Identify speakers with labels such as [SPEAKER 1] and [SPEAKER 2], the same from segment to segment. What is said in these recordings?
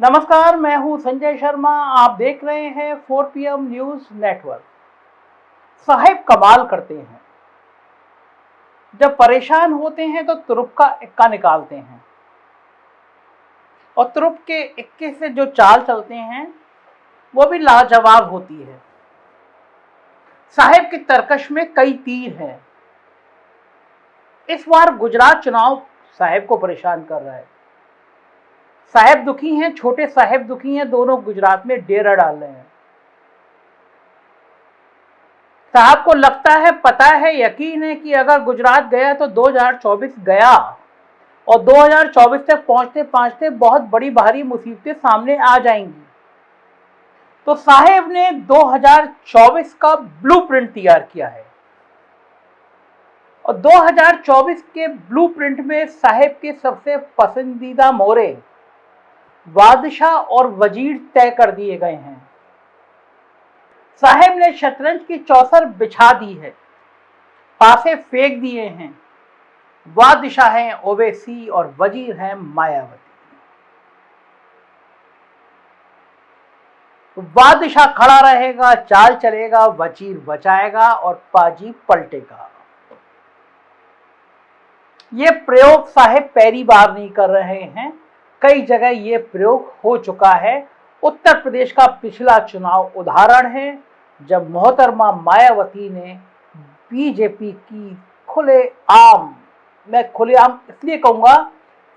[SPEAKER 1] नमस्कार, मैं हूं संजय शर्मा। आप देख रहे हैं 4 PM न्यूज नेटवर्क। साहेब कमाल करते हैं। जब परेशान होते हैं तो तुरुप का इक्का निकालते हैं और तुरुप के इक्के से जो चाल चलते हैं वो भी लाजवाब होती है। साहेब की तरकश में कई तीर हैं। इस बार गुजरात चुनाव साहेब को परेशान कर रहा है। साहेब दुखी हैं, छोटे साहेब दुखी हैं, दोनों गुजरात में डेरा डाल रहे हैं। साहब को लगता है, पता है, यकीन है कि अगर गुजरात गया तो 2024 गया और 2024 तक पहुंचते पहुंचते बहुत बड़ी भारी मुसीबतें सामने आ जाएंगी। तो साहेब ने 2024 का ब्लूप्रिंट तैयार किया है और 2024 के ब्लूप्रिंट में साहेब के सबसे पसंदीदा मोहरे बादशाह और वजीर तय कर दिए गए हैं। साहेब ने शतरंज की चौसर बिछा दी है, पासे फेंक दिए हैं। बादशाह हैं ओवैसी और वजीर हैं मायावती। तो बादशाह खड़ा रहेगा, चाल चलेगा, वजीर बचाएगा और पाजी पलटेगा। ये प्रयोग साहेब पहली बार नहीं कर रहे हैं, कई जगह ये प्रयोग हो चुका है। उत्तर प्रदेश का पिछला चुनाव उदाहरण है जब मोहतरमा मायावती ने बीजेपी की खुलेआम, मैं खुलेआम इसलिए कहूंगा,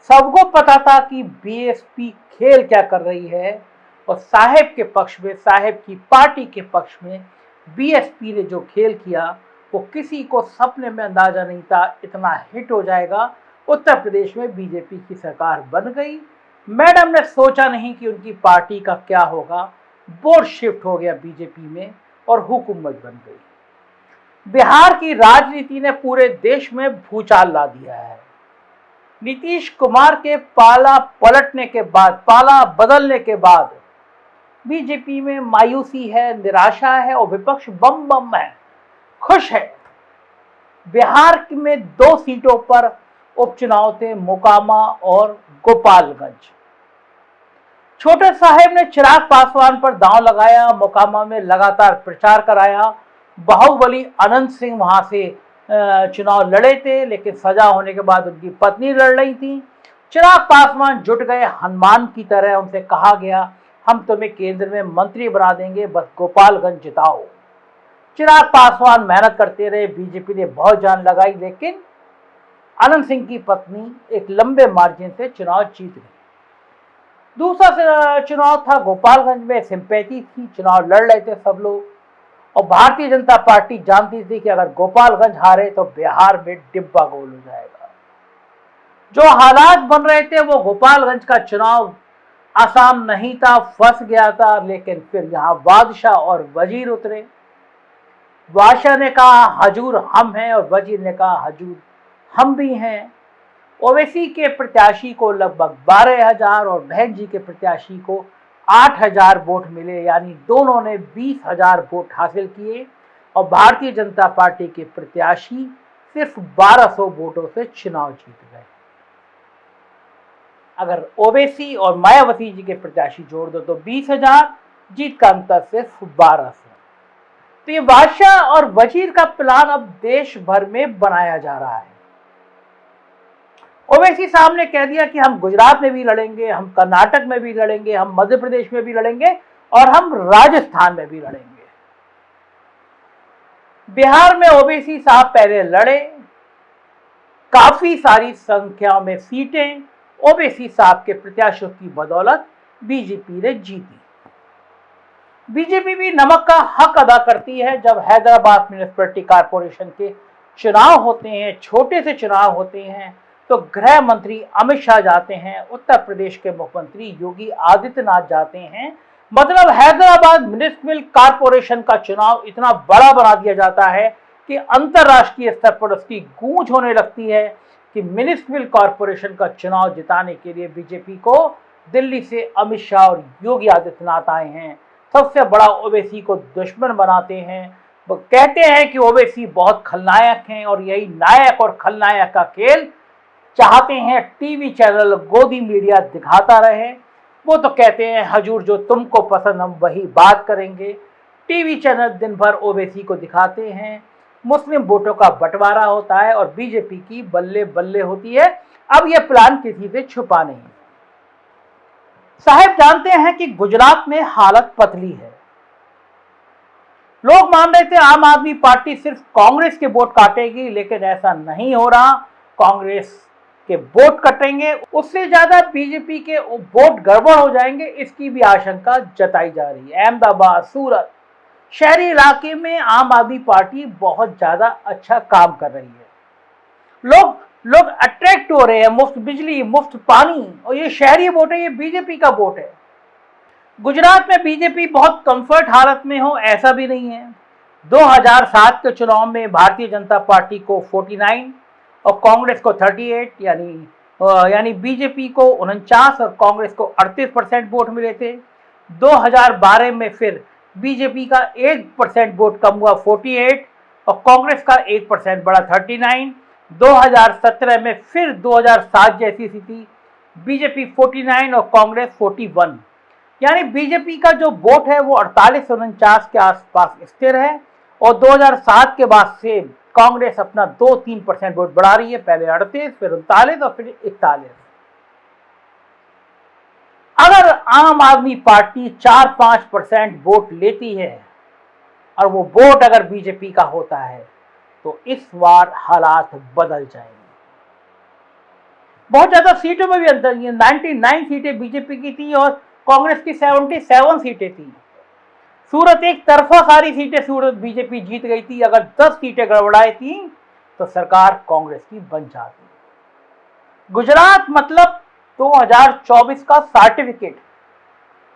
[SPEAKER 1] सबको पता था कि बीएसपी खेल क्या कर रही है और साहेब के पक्ष में, साहेब की पार्टी के पक्ष में बीएसपी ने जो खेल किया वो किसी को सपने में अंदाजा नहीं था इतना हिट हो जाएगा। उत्तर प्रदेश में बीजेपी की सरकार बन गई। मैडम ने सोचा नहीं कि उनकी पार्टी का क्या होगा, बोर्ड शिफ्ट हो गया बीजेपी में और हुकूमत बन गई। बिहार की राजनीति ने पूरे देश में भूचाल ला दिया है। नीतीश कुमार के पाला पलटने के बाद, पाला बदलने के बाद बीजेपी में मायूसी है, निराशा है और विपक्ष बम बम है, खुश है। बिहार में 2 सीटों पर उपचुनाव थे, मोकामा और गोपालगंज। छोटे साहेब ने चिराग पासवान पर दांव लगाया, मोकामा में लगातार प्रचार कराया। बाहुबली अनंत सिंह वहां से चुनाव लड़े थे, लेकिन सजा होने के बाद उनकी पत्नी लड़ रही थी। चिराग पासवान जुट गए हनुमान की तरह, उनसे कहा गया हम तुम्हें केंद्र में मंत्री बना देंगे, बस गोपालगंज जिताओ। चिराग पासवान मेहनत करते रहे, बीजेपी ने बहुत जान लगाई, लेकिन अनंत सिंह की पत्नी एक लंबे मार्जिन से चुनाव जीत गई। दूसरा चुनाव था गोपालगंज में, सिंपैथी थी, चुनाव लड़ रहे थे सब लोग और भारतीय जनता पार्टी जानती थी कि अगर गोपालगंज हारे तो बिहार में डिब्बा गोल हो जाएगा। जो हालात बन रहे थे वो गोपालगंज का चुनाव आसान नहीं था, फंस गया था। लेकिन फिर यहाँ बादशाह और वजीर उतरे। बादशाह ने कहा हजूर हम हैं और वजीर ने कहा हजूर हम भी हैं। ओवैसी के प्रत्याशी को लगभग 12,000 और बहन जी के प्रत्याशी को 8,000 वोट मिले, यानी दोनों ने 20,000 वोट हासिल किए और भारतीय जनता पार्टी के प्रत्याशी सिर्फ 1200 वोटों से चुनाव जीत गए। अगर ओवैसी और मायावती जी के प्रत्याशी जोड़ दो तो 20,000, जीत का अंतर सिर्फ 1200। तो ये बादशाह और वजीर का प्लान अब देश भर में बनाया जा रहा है। ओवैसी साहब ने कह दिया कि हम गुजरात में भी लड़ेंगे, हम कर्नाटक में भी लड़ेंगे, हम मध्य प्रदेश में भी लड़ेंगे और हम राजस्थान में भी लड़ेंगे। बिहार में ओवैसी साहब पहले लड़े, काफी सारी संख्या में सीटें ओवैसी साहब के प्रत्याशियों की बदौलत बीजेपी ने जीती। बीजेपी भी नमक का हक अदा करती है। जब हैदराबाद म्युनिसिपैलिटी कॉर्पोरेशन के चुनाव होते हैं, छोटे से चुनाव होते हैं, तो गृह मंत्री अमित शाह जाते हैं, उत्तर प्रदेश के मुख्यमंत्री योगी आदित्यनाथ जाते हैं। मतलब हैदराबाद म्युनिसिपल कॉर्पोरेशन का चुनाव इतना बड़ा बना दिया जाता है कि अंतर्राष्ट्रीय स्तर पर उसकी गूंज होने लगती है कि म्युनिसिपल कॉर्पोरेशन का चुनाव जिताने के लिए बीजेपी को दिल्ली से अमित शाह और योगी आदित्यनाथ आए हैं। सबसे बड़ा ओवैसी को दुश्मन बनाते हैं। वो कहते हैं कि ओवैसी बहुत खलनायक हैं और यही नायक और खलनायक का खेल चाहते हैं टीवी चैनल गोदी मीडिया दिखाता रहे। वो तो कहते हैं हजूर जो तुमको पसंद हम वही बात करेंगे। टीवी चैनल दिन भर ओवैसी को दिखाते हैं, मुस्लिम वोटों का बंटवारा होता है और बीजेपी की बल्ले बल्ले होती है। अब यह प्लान किसी से छुपा नहीं। साहब जानते हैं कि गुजरात में हालत पतली है। लोग मान रहे थे आम आदमी पार्टी सिर्फ कांग्रेस के वोट काटेगी, लेकिन ऐसा नहीं हो रहा। कांग्रेस के वोट कटेंगे, उससे ज्यादा बीजेपी के वोट गड़बड़ हो जाएंगे, इसकी भी आशंका जताई जा रही है। अहमदाबाद, सूरत, शहरी इलाके में आम आदमी पार्टी बहुत ज्यादा अच्छा काम कर रही है। लोग अट्रैक्ट हो रहे हैं। मुफ्त बिजली, मुफ्त पानी, और ये शहरी वोट है, ये बीजेपी का वोट है। गुजरात में बीजेपी बहुत कंफर्ट हालत में हो ऐसा भी नहीं है। 2007 के चुनाव में भारतीय जनता पार्टी को 49 और कांग्रेस को 38, यानी बीजेपी को 49 और कांग्रेस को 38% वोट मिले थे। 2012 में फिर बीजेपी का 1% वोट कम हुआ 48 और कांग्रेस का 1% बढ़ा 39। 2017 में फिर 2007 जैसी स्थिति, बीजेपी 49 और कांग्रेस 41, यानी बीजेपी का जो वोट है वो 48-49 के आसपास स्थिर है। और 2007 के बाद से कांग्रेस अपना 2-3% वोट बढ़ा रही है, पहले 38, फिर 39 और फिर 41। अगर आम आदमी पार्टी 4-5% वोट लेती है और वो वोट अगर बीजेपी का होता है तो इस बार हालात बदल जाएंगे। बहुत ज्यादा सीटों में भी अंतर नहीं है। 99 सीटें बीजेपी की थी और कांग्रेस की 77 सीटें थी। सूरत एक तरफा सारी सीटें सूरत बीजेपी जीत गई थी। अगर 10 सीटें गड़बड़ाई थी तो सरकार कांग्रेस की बन जाती। गुजरात मतलब 2024 का सर्टिफिकेट,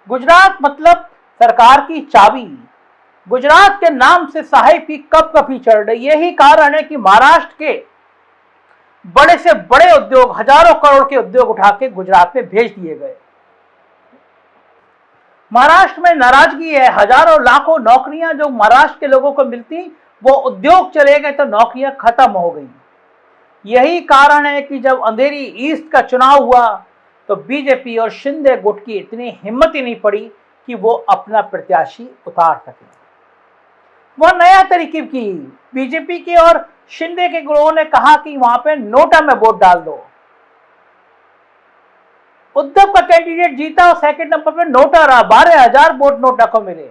[SPEAKER 1] गुजरात मतलब सरकार की चाबी। गुजरात के नाम से साहिब की कपकपी चढ़ रही। यही कारण है कि महाराष्ट्र के बड़े से बड़े उद्योग, हजारों करोड़ के उद्योग उठा के गुजरात में भेज दिए गए। महाराष्ट्र में नाराजगी है। हजारों लाखों नौकरियां जो महाराष्ट्र के लोगों को मिलती, वो उद्योग चले गए तो नौकरियां खत्म हो गई। यही कारण है कि जब अंधेरी ईस्ट का चुनाव हुआ तो बीजेपी और शिंदे गुट की इतनी हिम्मत ही नहीं पड़ी कि वो अपना प्रत्याशी उतार सके। वह नया तरीके की बीजेपी के और शिंदे के गुरुओं ने कहा कि वहां पे नोटा में वोट डाल दो। उद्धव का कैंडिडेट जीता और सेकंड नंबर पर नोटा रहा। 12,000 वोट नोटा को मिले।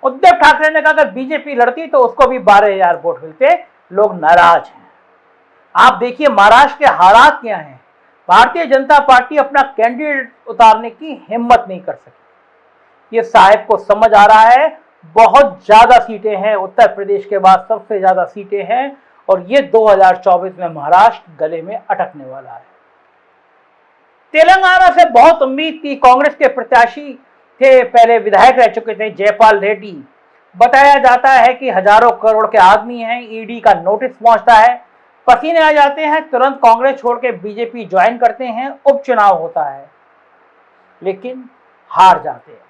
[SPEAKER 1] उद्धव ठाकरे ने कहा अगर बीजेपी लड़ती तो उसको भी 12,000 वोट मिलते। लोग नाराज हैं। आप देखिए महाराष्ट्र के हालात क्या हैं। भारतीय जनता पार्टी अपना कैंडिडेट उतारने की हिम्मत नहीं कर सकी। ये साहब को समझ आ रहा है बहुत ज्यादा सीटें हैं, उत्तर प्रदेश के बाद सबसे ज्यादा सीटें हैं और ये 2024 में महाराष्ट्र गले में अटकने वाला है। तेलंगाना से बहुत उम्मीद थी। कांग्रेस के प्रत्याशी थे, पहले विधायक रह चुके थे, जयपाल रेड्डी। बताया जाता है कि हजारों करोड़ के आदमी हैं, ईडी का नोटिस पहुंचता है, पसीने आ जाते हैं, तुरंत कांग्रेस छोड़ के बीजेपी ज्वाइन करते हैं, उपचुनाव होता है लेकिन हार जाते हैं।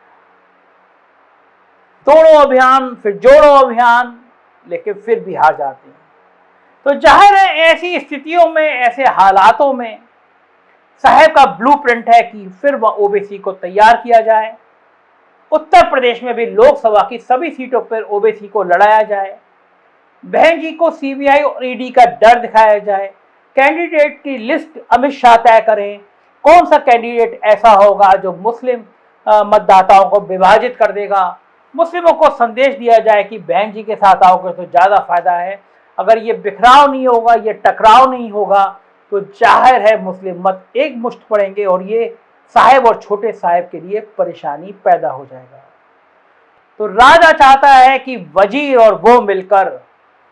[SPEAKER 1] तोड़ो अभियान, फिर जोड़ो अभियान, लेकिन फिर भी हार जाते हैं। तो जाहिर है ऐसी स्थितियों में, ऐसे हालातों में साहब का ब्लूप्रिंट है कि फिर वह ओबीसी को तैयार किया जाए। उत्तर प्रदेश में भी लोकसभा की सभी सीटों पर ओबीसी को लड़ाया जाए। बहन जी को सीबीआई और ईडी का डर दिखाया जाए। कैंडिडेट की लिस्ट अमित शाह तय करें। कौन सा कैंडिडेट ऐसा होगा जो मुस्लिम मतदाताओं को विभाजित कर देगा। मुस्लिमों को संदेश दिया जाए कि बहन जी के साथ आओगे तो ज़्यादा फायदा है। अगर ये बिखराव नहीं होगा, ये टकराव नहीं होगा तो जाहिर है मुस्लिम मत एक मुश्त पड़ेंगे और ये साहब और छोटे साहब के लिए परेशानी पैदा हो जाएगा। तो राजा चाहता है कि वजीर और वो मिलकर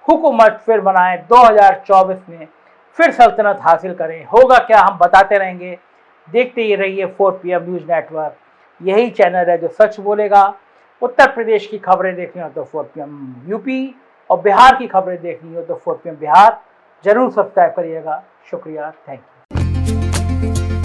[SPEAKER 1] हुकूमत फिर बनाएं, 2024 में फिर सल्तनत हासिल करें। होगा क्या, हम बताते रहेंगे। देखते ही रहिए 4 PM न्यूज़ नेटवर्क। यही चैनल है जो सच बोलेगा। उत्तर प्रदेश की खबरें देखनी हो तो 4 PM यूपी और बिहार की खबरें देखनी हो तो 4 PM बिहार जरूर सब्सक्राइब करिएगा। शुक्रिया, थैंक यू।